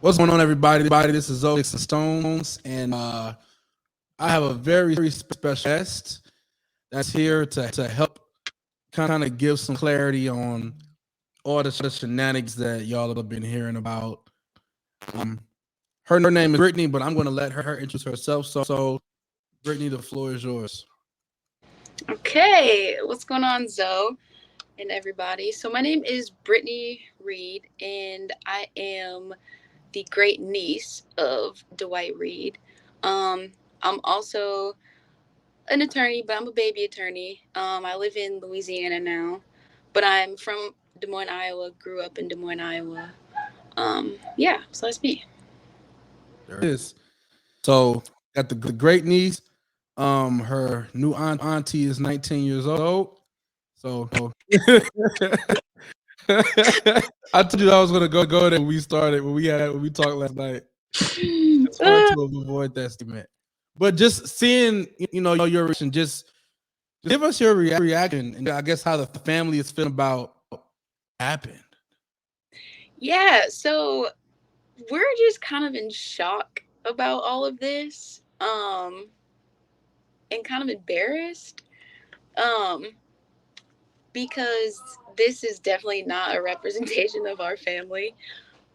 What's going on, everybody? This is Oaks and Stones, and I have a very special guest that's here to help kind of give some clarity on all the shenanigans that y'all have been hearing about. Her name is Brittany, but I'm going to let her introduce herself. So, Brittany, the floor is yours. Okay, what's going on, Zoe and everybody? So my name is Brittany Reed, and I am the great niece of Dwight Reed. I'm also an attorney, but I'm a baby attorney. I live in Louisiana now, but I'm from Des Moines, Iowa. Grew up in Des Moines, Iowa. Yeah, so that's me. There it is. So, got the great niece. Her new auntie is 19 years old. So, I told you I was gonna go there when we started when we talked last night. It's hard to avoid that statement. But just seeing, your reaction, just give us your reaction, and I guess how the family is feeling about what happened. Yeah, so we're just kind of in shock about all of this, and kind of embarrassed, um, because this is definitely not a representation of our family.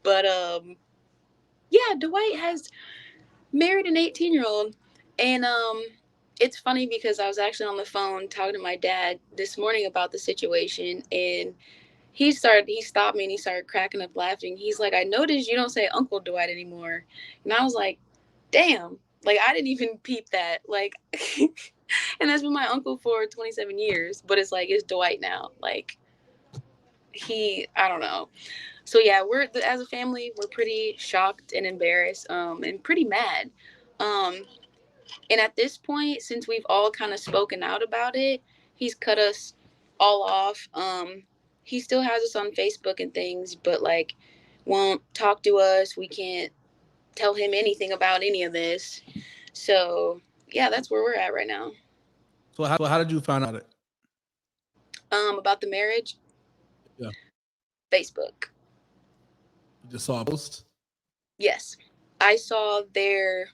But yeah, Dwight has married an 18-year-old, and it's funny because I was actually on the phone talking to my dad this morning about the situation, and he stopped me and he started cracking up laughing. He's like, I noticed you don't say Uncle Dwight anymore. And I was like, damn, like I didn't even peep that. Like and that's been my uncle for 27 years, but it's like it's Dwight now. Like I don't know. So yeah, we're as a family, we're pretty shocked and embarrassed, and pretty mad. Um, and at this point, since we've all kind of spoken out about it, he's cut us all off. He still has us on Facebook and things, but like won't talk to us. We can't tell him anything about any of this. So yeah, that's where we're at right now. So how did you find out it? About the marriage, Yeah, Facebook. you just saw a post. Yes, I saw their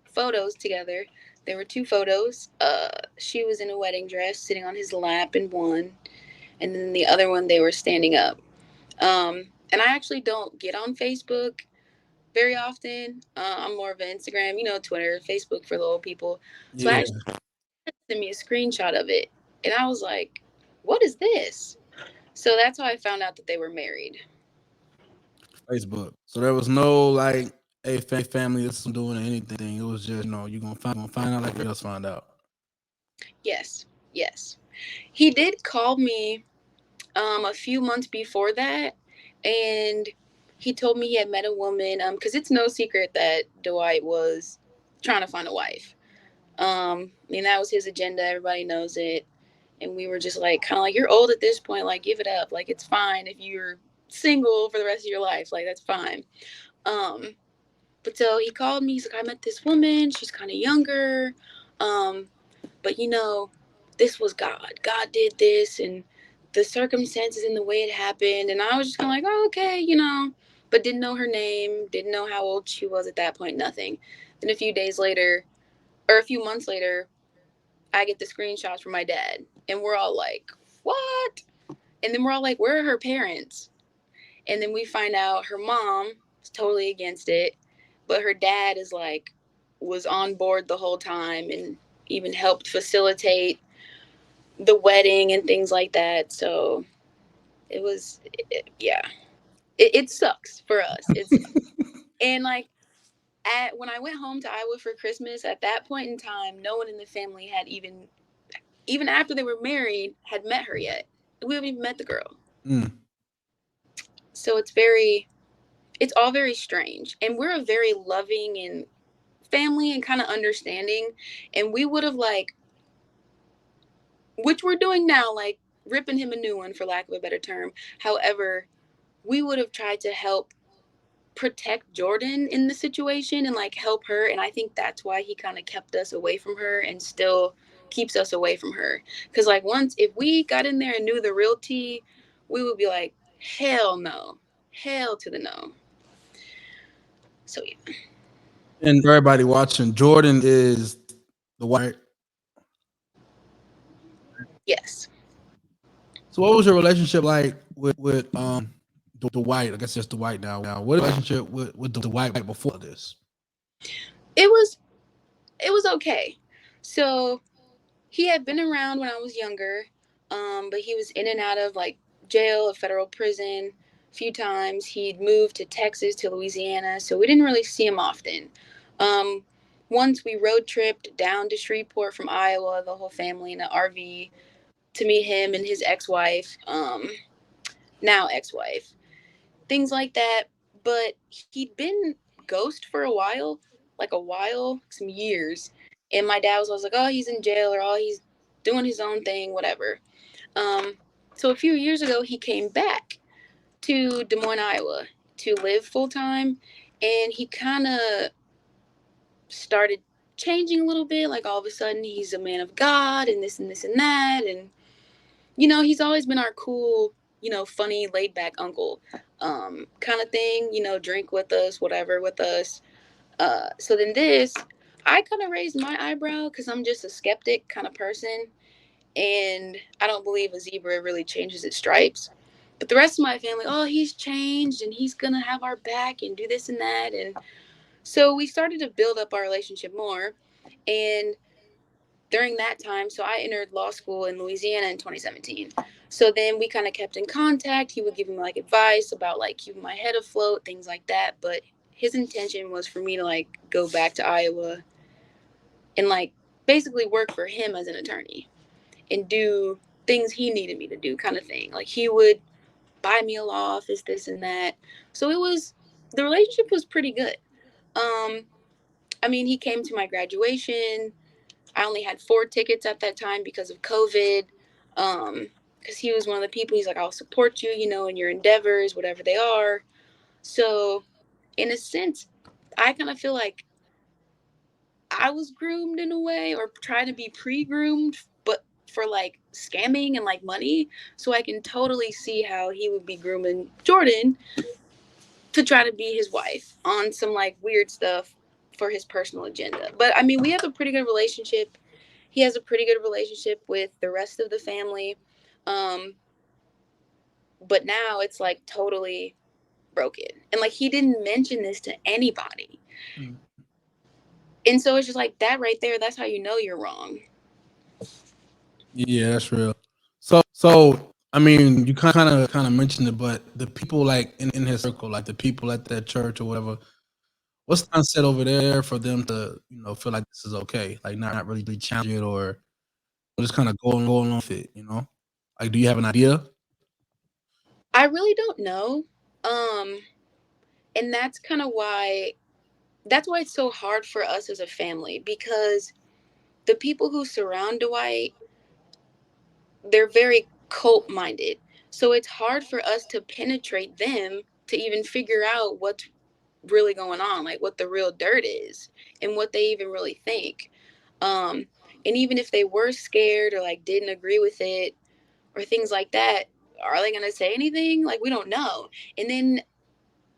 photos together. There were two photos. She was in a wedding dress, sitting on his lap in one, and then the other one they were standing up. And I actually don't get on Facebook very often. I'm more of an Instagram, Twitter, Facebook for the old people. So I Yeah, actually sent me a screenshot of it, and I was like, "What is this?" So that's how I found out that they were married. Facebook. So there was no like, hey, family, this is doing anything. It was just, you're gonna find out like everybody else find out. Yes, yes. He did call me a few months before that, and he told me he had met a woman. Because it's no secret that Dwight was trying to find a wife. And that was his agenda. Everybody knows it. And we were just like, kind of like, you're old at this point. Like, give it up. Like, it's fine if you're single for the rest of your life. Like, that's fine. Um, but so he called me. He's like, I met this woman. She's kind of younger. Um, but this was God. God did this, and the circumstances and the way it happened. And I was just kind of like, oh, okay, but didn't know her name, didn't know how old she was at that point, nothing. Then a few days later, or a few months later, I get the screenshots from my dad, and we're all like, what? And then we're all like, where are her parents? And then we find out her mom is totally against it, but her dad was on board the whole time and even helped facilitate the wedding and things like that. So yeah, it sucks for us. And like when I went home to Iowa for Christmas, at that point in time, no one in the family had even after they were married, had met her yet. We haven't even met the girl. Mm. So it's all very strange. And we're a very loving and family and kind of understanding. And we would have which we're doing now, like ripping him a new one for lack of a better term. However, we would have tried to help protect Jordan in the situation and like help her. And I think that's why he kind of kept us away from her and still keeps us away from her. Because like once if we got in there and knew the real tea, we would be like, hell no, hell to the no. So yeah. And for everybody watching, Jordan is the white. Yes. So what was your relationship like with the white? I guess just the white now. What relationship with the white before this? It was okay. So he had been around when I was younger, but he was in and out of like jail, a federal prison, a few times. He'd moved to Texas, to Louisiana, so we didn't really see him often. Um, Once we road tripped down to Shreveport from Iowa, the whole family in an RV to meet him and his ex-wife, now ex-wife, things like that. But he'd been ghost for a while, some years. And my dad was like, "Oh, he's in jail," or "Oh, he's doing his own thing, whatever." Um, so a few years ago, he came back to Des Moines, Iowa, to live full time, and he kind of started changing a little bit. Like all of a sudden, he's a man of God, and this and that, and he's always been our cool, funny, laid back uncle, kind of thing. Drink with us, whatever with us. So then I kind of raised my eyebrow because I'm just a skeptic kind of person, and I don't believe a zebra really changes its stripes. But the rest of my family, oh, he's changed and he's gonna have our back and do this and that, and so we started to build up our relationship more. And during that time, so I entered law school in Louisiana in 2017. So then we kind of kept in contact. He would give me like advice about like keeping my head afloat, things like that. But his intention was for me to like go back to Iowa and like basically work for him as an attorney and do things he needed me to do, kind of thing. Like he would buy me a law office, this and that. So the relationship was pretty good. Um, I mean, he came to my graduation. I only had 4 tickets at that time because of COVID. Because he was one of the people. He's like, "I'll support you, in your endeavors, whatever they are." So, in a sense, I kind of feel like I was groomed in a way, or trying to be pre-groomed, but for like scamming and like money. So I can totally see how he would be grooming Jordan to try to be his wife on some like weird stuff for his personal agenda. But I mean, we have a pretty good relationship. He has a pretty good relationship with the rest of the family. Um, but now it's like totally broken. And like he didn't mention this to anybody. Mm. And so it's just like that right there, that's how you know you're wrong. Yeah, that's real. So I mean, you kind of mentioned it, but the people like in his circle, like the people at that church or whatever, what's the mindset over there for them to feel like this is okay, like not really challenge it or just kind of going on with it, Like, do you have an idea? I really don't know. Um, and that's why it's so hard for us as a family, because the people who surround Dwight, they're very cult minded. So it's hard for us to penetrate them to even figure out what's really going on, like what the real dirt is and what they even really think. Um, and even if they were scared or like didn't agree with it or things like that, are they going to say anything? Like, we don't know. And then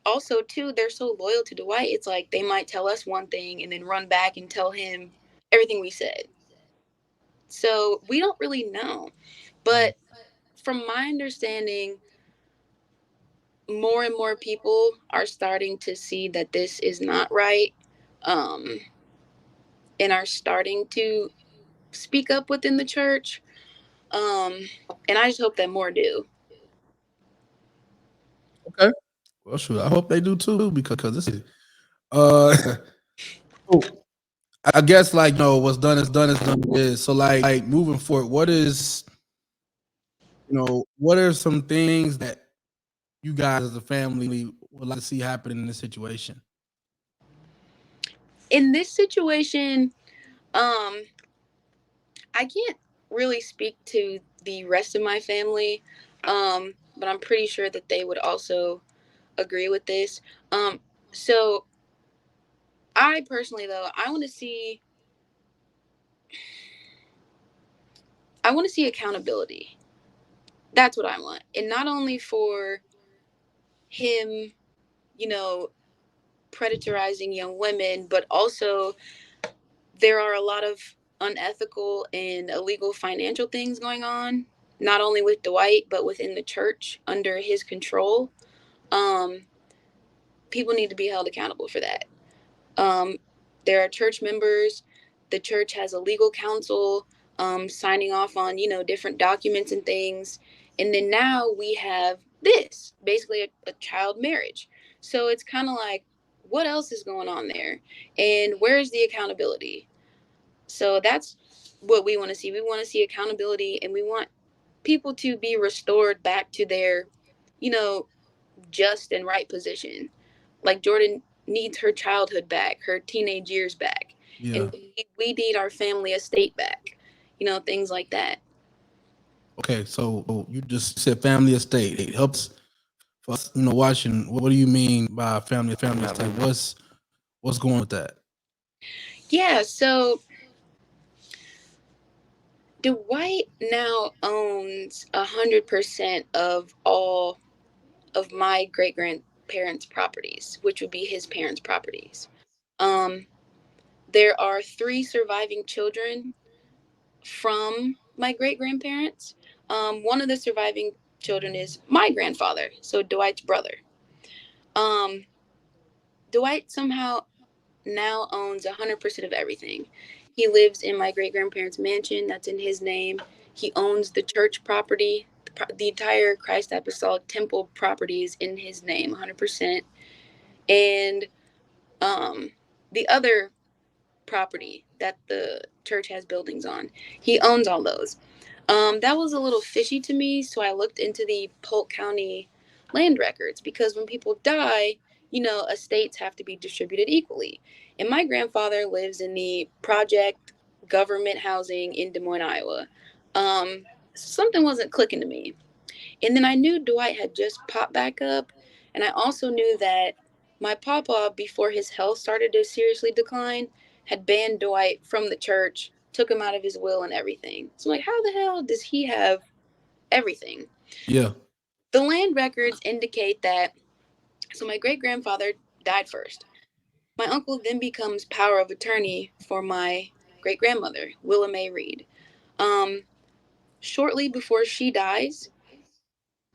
also, too, they're so loyal to Dwight. It's like they might tell us one thing and then run back and tell him everything we said. So we don't really know. But from my understanding, more and more people are starting to see that this is not right, um, and are starting to speak up within the church. Um, and I just hope that more do. Okay. Well, sure. I hope they do too, because this is uh so I guess like what's done is done is done is so like moving forward, what are some things that you guys as a family would like to see happen in this situation? In this situation, um, I can't really speak to the rest of my family, but I'm pretty sure that they would also agree with this. So I personally, though, I want to see accountability. That's what I want, and not only for him, you know, predatorizing young women, but also there are a lot of unethical and illegal financial things going on, not only with Dwight, but within the church under his control. Um, People need to be held accountable for that. There are church members. The church has a legal counsel signing off on, different documents and things. And then now we have this, basically a child marriage. So it's kind of like, what else is going on there? And where's the accountability? So that's what we want to see. We want to see accountability, and we want people to be restored back to their, you know, just and right position. Like Jordan needs her childhood back, her teenage years back. Yeah. And we need our family estate back, things like that. Okay, so you just said family estate. It helps for us, watching. What do you mean by family estate? What's going with that? Yeah, so Dwight now owns 100% of all of my great grandparents' properties, which would be his parents' properties. There are 3 surviving children from my great grandparents. One of the surviving children is my grandfather, so Dwight's brother. Dwight somehow now owns 100% of everything. He lives in my great grandparents' mansion that's in his name. He owns the church property, the entire Christ Apostolic Temple property is in his name, 100%. And the other property that the church has buildings on, he owns all those. That was a little fishy to me, so I looked into the Polk County land records, because when people die, estates have to be distributed equally. And my grandfather lives in the project government housing in Des Moines, Iowa. Something wasn't clicking to me. And then I knew Dwight had just popped back up, and I also knew that my papa, before his health started to seriously decline, had banned Dwight from the church, took him out of his will and everything. So I'm like, how the hell does he have everything? Yeah. The land records indicate that, so my great grandfather died first. My uncle then becomes power of attorney for my great grandmother, Willa Mae Reed. Shortly before she dies,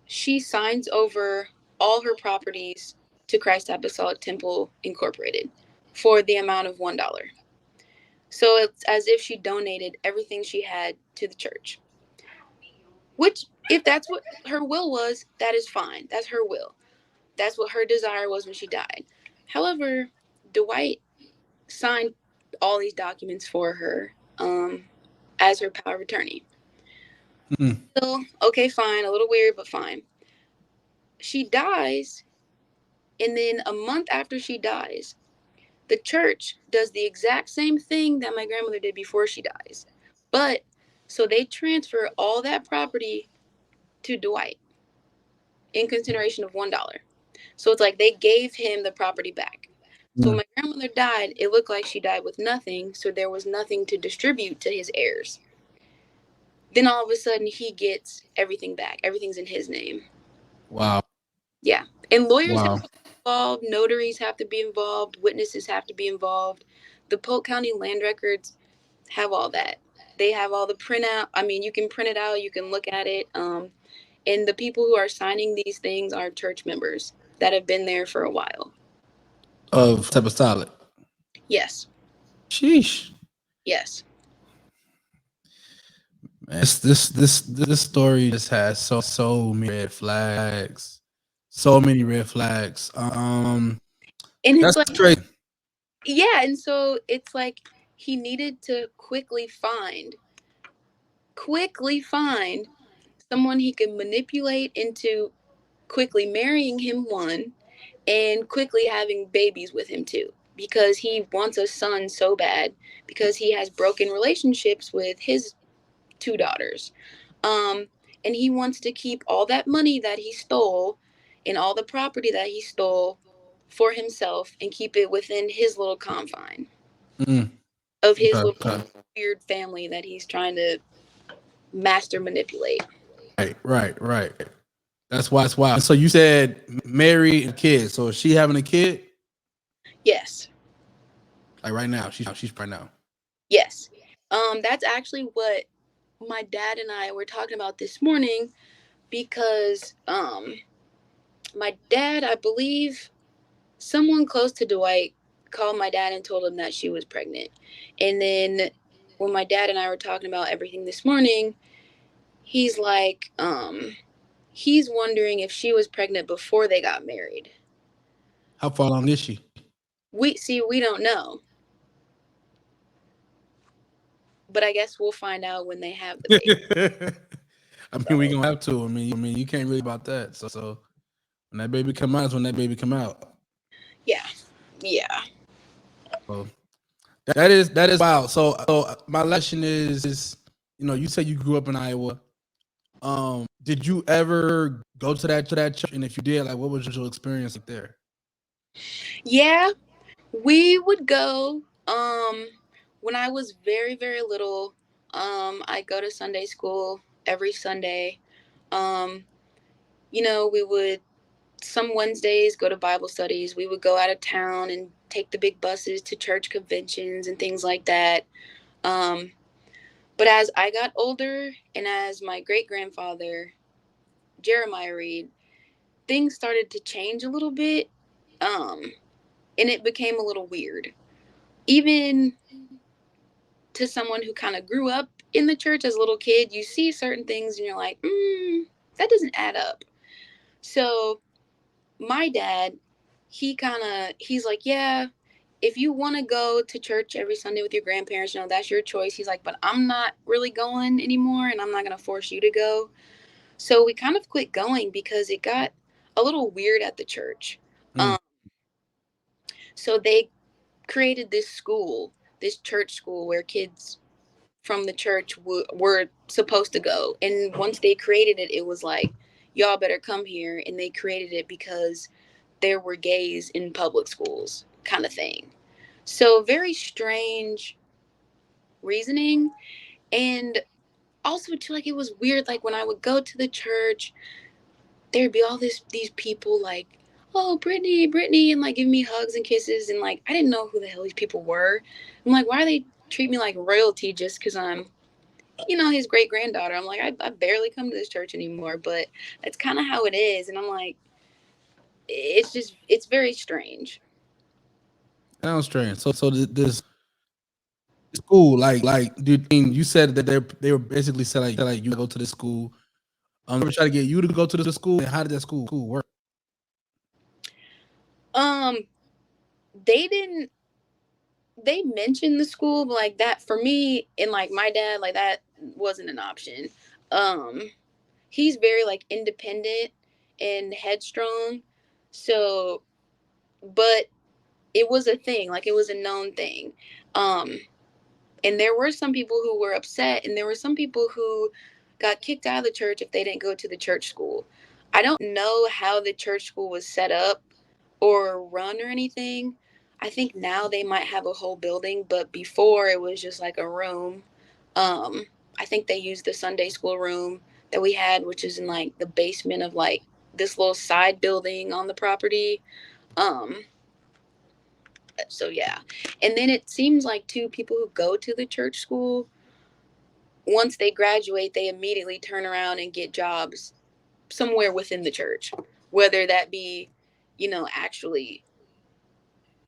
she signs over all her properties to Christ Apostolic Temple Incorporated for the amount of $1. So it's as if she donated everything she had to the church. Which, if that's what her will was, that is fine. That's her will. That's what her desire was when she died. However, Dwight signed all these documents for her as her power of attorney. Mm-hmm. So, okay, fine. A little weird, but fine. She dies, and then a month after she dies, the church does the exact same thing that my grandmother did before she dies. But, so they transfer all that property to Dwight in consideration of $1. So it's like they gave him the property back. So when my grandmother died, it looked like she died with nothing, so there was nothing to distribute to his heirs. Then all of a sudden, he gets everything back. Everything's in his name. Wow. Yeah. And lawyers have to be involved, notaries have to be involved, witnesses have to be involved. The Polk County land records have all that. They have all the printout. I mean, you can print it out, you can look at it. And the people who are signing these things are church members that have been there for a while. Of apostolic. Yes. Sheesh. Yes. Man, this story just has so many red flags. So many red flags. And it's that's like crazy. Yeah, and so it's like he needed to quickly find someone he could manipulate into quickly marrying him, one, and quickly having babies with him too, because he wants a son so bad, because he has broken relationships with his 2 daughters. And he wants to keep all that money that he stole and all the property that he stole for himself and keep it within his little confine of his little weird family that he's trying to master manipulate. Right. That's why. So you said married and kids. So is she having a kid? Yes. Like right now, she's right now. Yes. That's actually what my dad and I were talking about this morning because my dad, I believe someone close to Dwight called my dad and told him that she was pregnant. And then when my dad and I were talking about everything this morning, he's like, he's wondering if she was pregnant before they got married. How far along is she? We don't know, but I guess we'll find out when they have the baby. I mean, we gonna have to. I mean, you can't really about that. So when that baby come out, is when that baby come out. Yeah. Yeah. So that is wild. So my lesson is, you said you grew up in Iowa. Did you ever go to that church? And if you did, like, what was your experience like there? Yeah, we would go. When I was very, very little, I go to Sunday school every Sunday. Um, we would some Wednesdays go to Bible studies. We would go out of town and take the big buses to church conventions and things like that. Um, but as I got older and as my great grandfather, Jeremiah Reed, things started to change a little bit. And it became a little weird. Even to someone who kind of grew up in the church as a little kid, you see certain things and you're like, that doesn't add up. So my dad, he's like, yeah, if you want to go to church every Sunday with your grandparents, that's your choice. He's like, but I'm not really going anymore and I'm not going to force you to go. So we kind of quit going because it got a little weird at the church. Mm. So they created this church school where kids from the church were supposed to go. And once they created it, it was like, y'all better come here. And they created it because there were gays in public schools, kind of thing. So very strange reasoning. And also too, like, it was weird, like when I would go to the church, there'd be all these people like, oh, Brittany, and like giving me hugs and kisses, and like I didn't know who the hell these people were. I'm like, why do they treat me like royalty just because I'm his great granddaughter? I'm like, I barely come to this church anymore, but that's kind of how it is. And I'm like, it's very strange. Sounds strange. So this school, like, dude, you said that they were basically said like you go to the school. Ever try to get you to go to the school? And how did that school work? Um, they didn't. They mentioned the school, but like that for me and like my dad, like that wasn't an option. Um, he's very like independent and headstrong, so but it was a thing, like it was a known thing. Um, and there were some people who were upset, and there were some people who got kicked out of the church if they didn't go to the church school. I don't know how the church school was set up or run or anything. I think now they might have a whole building, but before it was just like a room. Um, I think they used the Sunday school room that we had, which is in like the basement of like this little side building on the property. Um, so yeah. And then it seems like too, people who go to the church school, once they graduate, they immediately turn around and get jobs somewhere within the church, whether that be, actually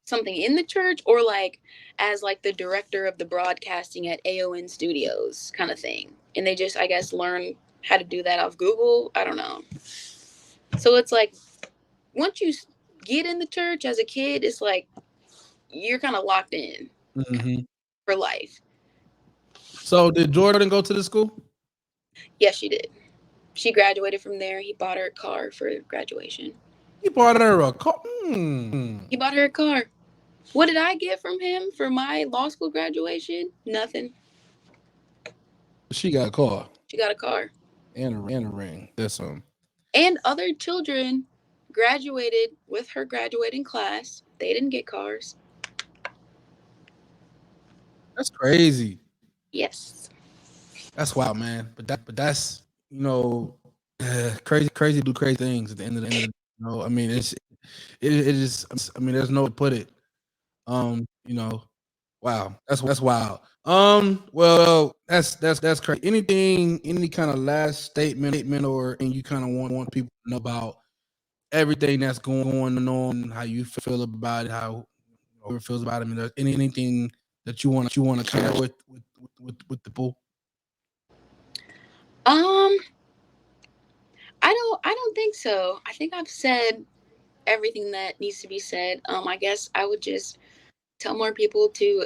something in the church or like as like the director of the broadcasting at AON Studios kind of thing. And they just, I guess, learn how to do that off Google. I don't know. So it's like once you get in the church as a kid, it's like you're kind of locked in for life. So did Jordan go to the school? Yes, she did. She graduated from there. He bought her a car for graduation. He bought her a car. He bought her a car. What did I get from him for my law school graduation? Nothing. She got a car She got a car. and a ring. That's And other children graduated with her graduating class. They didn't get cars. That's crazy. Yes. That's wild, man. But that's crazy do crazy things at the end of the day. I mean, it is. I mean, there's no way to put it. You know, wow, that's wild. Well, that's crazy. Any kind of last statement, or and you kind of want people to know about everything that's going on, how you feel about it, how whoever feels about it. I mean, there's anything that you want to share with the people. Um, I don't think so. I think I've said everything that needs to be said. I guess I would just tell more people to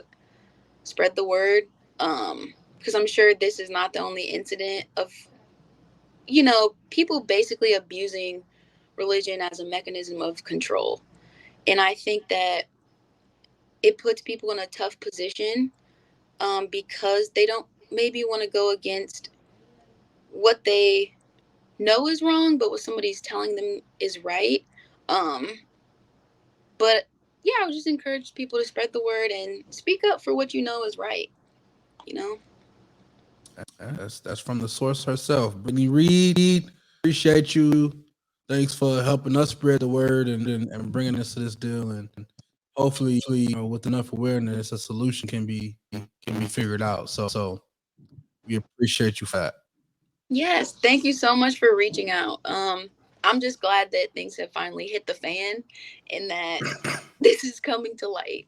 spread the word. Because I'm sure this is not the only incident of, people basically abusing religion as a mechanism of control. And I think that it puts people in a tough position, because they don't maybe want to go against what they know is wrong, but what somebody's telling them is right. Um, but yeah, I would just encourage people to spread the word and speak up for what you know is right. You know. That's from the source herself, Brittany Reed. Appreciate you. Thanks for helping us spread the word and bringing us to this deal. And hopefully, with enough awareness, a solution can be figured out. So we appreciate you for that. Yes, thank you so much for reaching out. I'm just glad that things have finally hit the fan and that this is coming to light.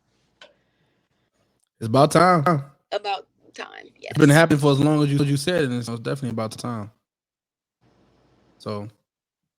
It's about time. About time, It's been yes. happening for as long as you said, and it's definitely about time. So